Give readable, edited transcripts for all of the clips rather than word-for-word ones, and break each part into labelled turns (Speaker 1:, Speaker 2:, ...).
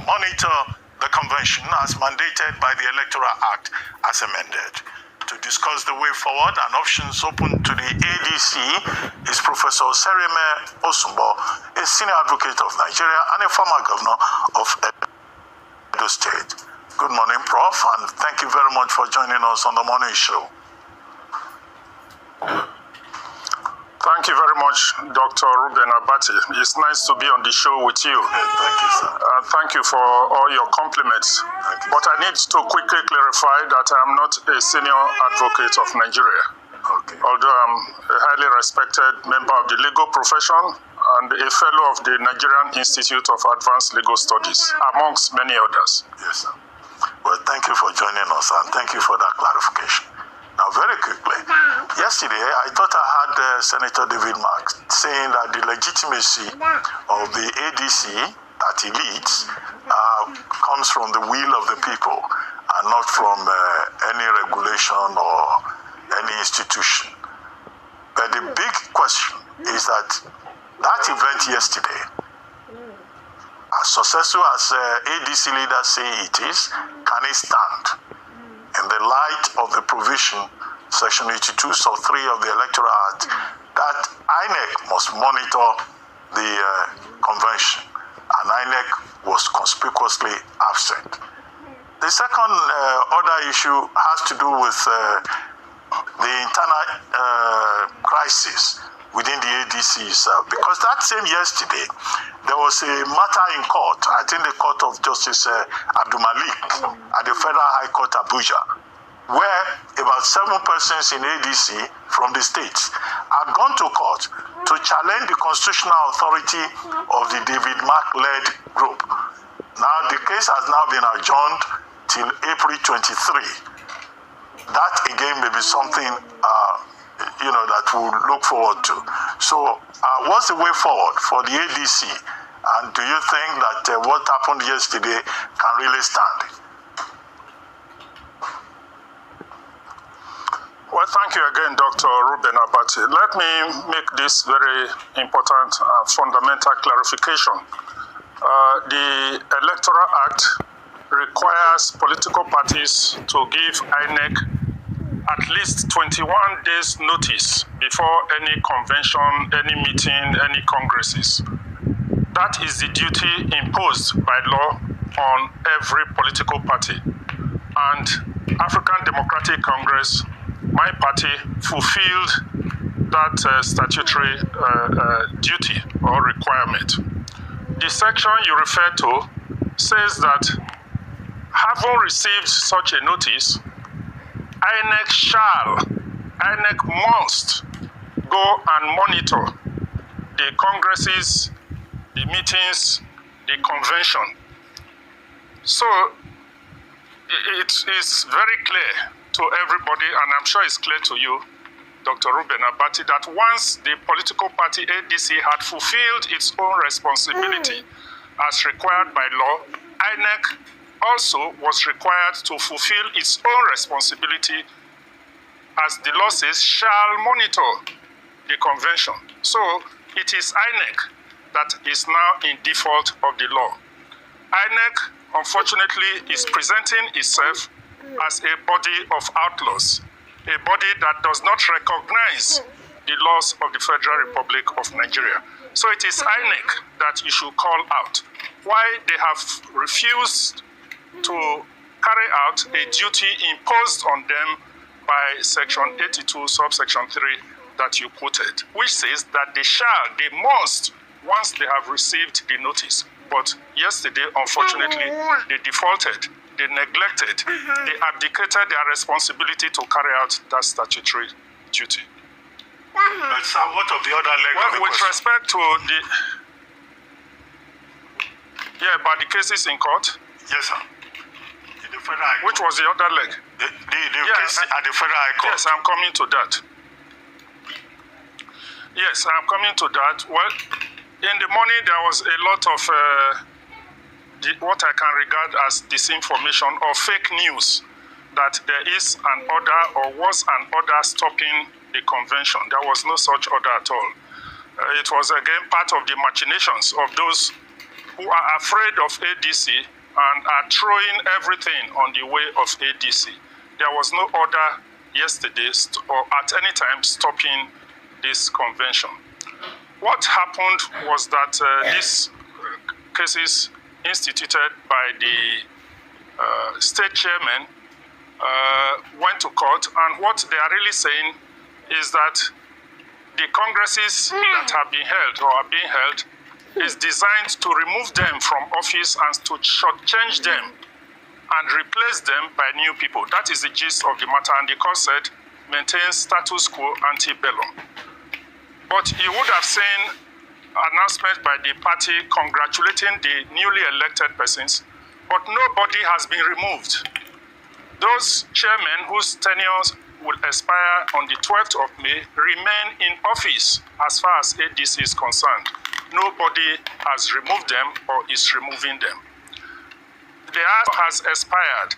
Speaker 1: monitor the convention as mandated by the Electoral Act as amended. To discuss the way forward and options open to the ADC is Professor Serime Osumbo, a senior advocate of Nigeria and a former governor of Edo State. Good morning, Prof, and thank you very much for joining us on the morning show.
Speaker 2: Thank you very much, Dr. Ruben Abati. It's nice to be on the show with you.
Speaker 1: Thank you, sir.
Speaker 2: Thank you for all your compliments. But I need to quickly clarify that I'm not a senior advocate of Nigeria.
Speaker 1: Okay.
Speaker 2: Although I'm a highly respected member of the legal profession and a fellow of the Nigerian Institute of Advanced Legal Studies, amongst many others.
Speaker 1: Yes, sir. Well, thank you for joining us, and thank you for that clarification. Now, very quickly, yesterday I thought I had Senator David Mark saying that the legitimacy of the ADC that he leads comes from the will of the people and not from any regulation or any institution. But the big question is that event yesterday, as successful as ADC leaders say it is, can it stand? In the light of the provision, Section 82, sub 3 of the Electoral Act, that INEC must monitor the convention, and INEC was conspicuously absent. The second other issue has to do with the internal crisis within the ADC itself, because that same yesterday, there was a matter in court, I think the court of Justice Abdul Malik at the Federal High Court Abuja, where about 7 persons in ADC from the states had gone to court to challenge the constitutional authority of the David Mark-led group. Now, the case has now been adjourned till April 23. That, again, may be something that we'll look forward to. So what's the way forward for the ADC? And do you think that what happened yesterday can really stand?
Speaker 2: Well, thank you again, Dr. Ruben Abati. Let me make this very important fundamental clarification. The Electoral Act requires political parties to give INEC at least 21 days notice before any convention, any meeting, any congresses. That is the duty imposed by law on every political party. And African Democratic Congress, my party, fulfilled that statutory duty or requirement. The section you refer to says that having received such a notice, INEC must go and monitor the congresses, the meetings, the convention. So it is very clear to everybody, and I'm sure it's clear to you, Dr. Ruben Abati, that once the political party ADC had fulfilled its own responsibility as required by law, INEC also was required to fulfill its own responsibility, as the law says, shall monitor the convention. So it is INEC that is now in default of the law. INEC, unfortunately, is presenting itself as a body of outlaws, a body that does not recognize the laws of the Federal Republic of Nigeria. So it is INEC that you should call out why they have refused to carry out a duty imposed on them by Section 82, subsection 3 that you quoted, which says that they must, once they have received the notice. But yesterday, unfortunately, they defaulted, they neglected, they abdicated their responsibility to carry out that statutory duty.
Speaker 1: But sir, what of the other leg of the
Speaker 2: with
Speaker 1: question?
Speaker 2: respect to about the cases in court.
Speaker 1: Yes, sir. In the Federal High Court.
Speaker 2: Which was the other leg?
Speaker 1: The case at the Federal High Court.
Speaker 2: Yes, I'm coming to that. Yes, I'm coming to that. Well, in the morning there was a lot of what I can regard as disinformation or fake news that there is an order or was an order stopping the convention. There was no such order at all. It was again part of the machinations of those who are afraid of ADC and are throwing everything on the way of ADC. There was no order yesterday or at any time stopping this convention. What happened was that these cases instituted by the state chairman went to court, and what they are really saying is that the congresses that have been held or are being held is designed to remove them from office and to shortchange them and replace them by new people. That is the gist of the matter, and the court said maintain status quo ante bellum. But you would have seen announcement by the party congratulating the newly elected persons, but nobody has been removed. Those chairmen whose tenures will expire on the 12th of May remain in office as far as ADC is concerned. Nobody has removed them or is removing them. Theirs has expired,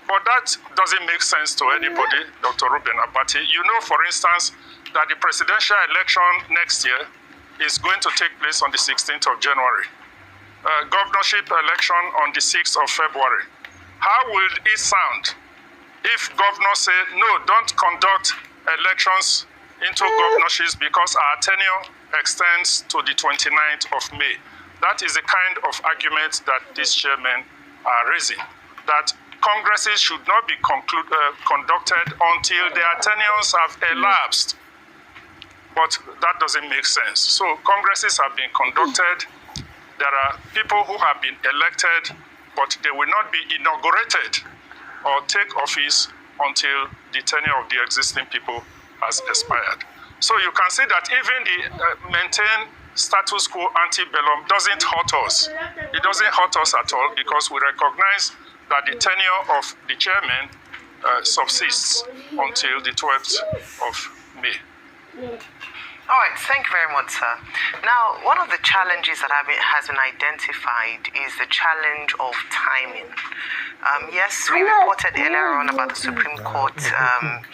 Speaker 2: but that doesn't make sense to anybody, Dr. Reuben Abati. You know, for instance, that the presidential election next year is going to take place on the 16th of January. Governorship election on the 6th of February. How will it sound if governors say, no, don't conduct elections into governorships because our tenure extends to the 29th of May? That is the kind of argument that these chairmen are raising, that congresses should not be conducted until their tenures have elapsed. But that doesn't make sense. So congresses have been conducted. There are people who have been elected, but they will not be inaugurated or take office until the tenure of the existing people has expired. So you can see that even the maintain status quo ante bellum doesn't hurt us. It doesn't hurt us at all because we recognize that the tenure of the chairman subsists until the 12th of May.
Speaker 3: All right, thank you very much, sir. Now, one of the challenges that has been identified is the challenge of timing. Yes, we reported earlier on about the Supreme Court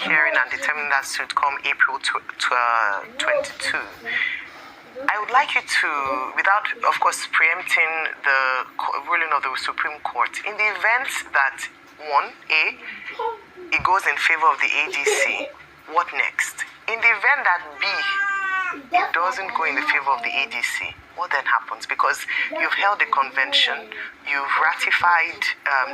Speaker 3: hearing and determining that suit come April 22. I would like you to, without, of course, preempting the ruling of the Supreme Court, in the event that, one, A, it goes in favor of the ADC, what next? In the event that B, it doesn't go in the favor of the ADC, what then happens? Because you've held a convention, you've ratified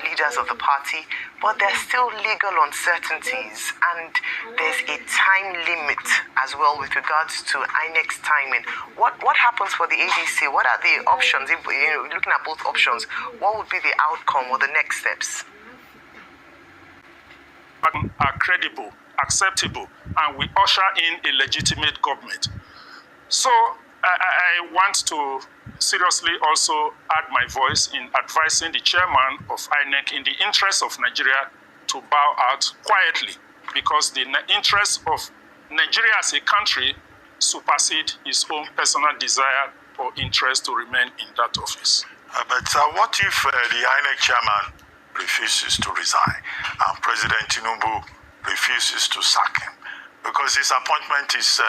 Speaker 3: leaders of the party, but there's still legal uncertainties, and there's a time limit as well with regards to INEC's timing. What happens for the ADC? What are the options? If looking at both options, what would be the outcome or the next steps?
Speaker 2: Are credible, acceptable, and we usher in a legitimate government. So I want to seriously also add my voice in advising the chairman of INEC in the interest of Nigeria to bow out quietly, because the interest of Nigeria as a country supersedes his own personal desire or interest to remain in that office.
Speaker 1: But what if the INEC chairman refuses to resign and President Tinubu refuses to sack him? Because his appointment is,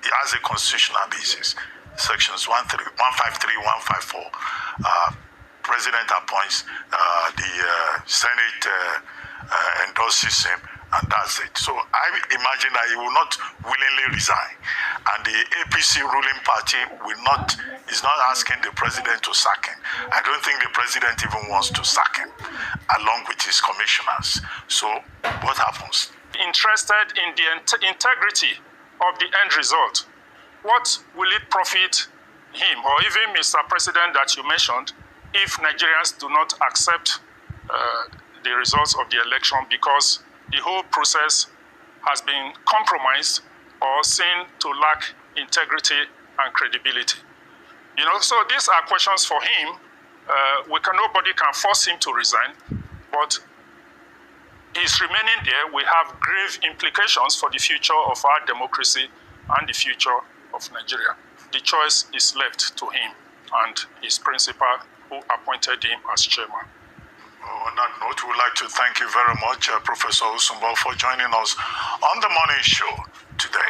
Speaker 1: he has a constitutional basis. Sections 153, 154. President appoints, the Senate endorses him, and that's it. So I imagine that he will not willingly resign, and the APC ruling party is not asking the president to sack him. I don't think the president even wants to sack him, along with his commissioners. So what happens?
Speaker 2: Interested in the integrity of the end result. What will it profit him or even Mr. President that you mentioned if Nigerians do not accept the results of the election because the whole process has been compromised or seen to lack integrity and credibility? So these are questions for him. Nobody can force him to resign, but his remaining there will have grave implications for the future of our democracy and the future of Nigeria. The choice is left to him and his principal who appointed him as chairman.
Speaker 1: On that note, we would like to thank you very much, Professor Usumbo, for joining us on the morning show today.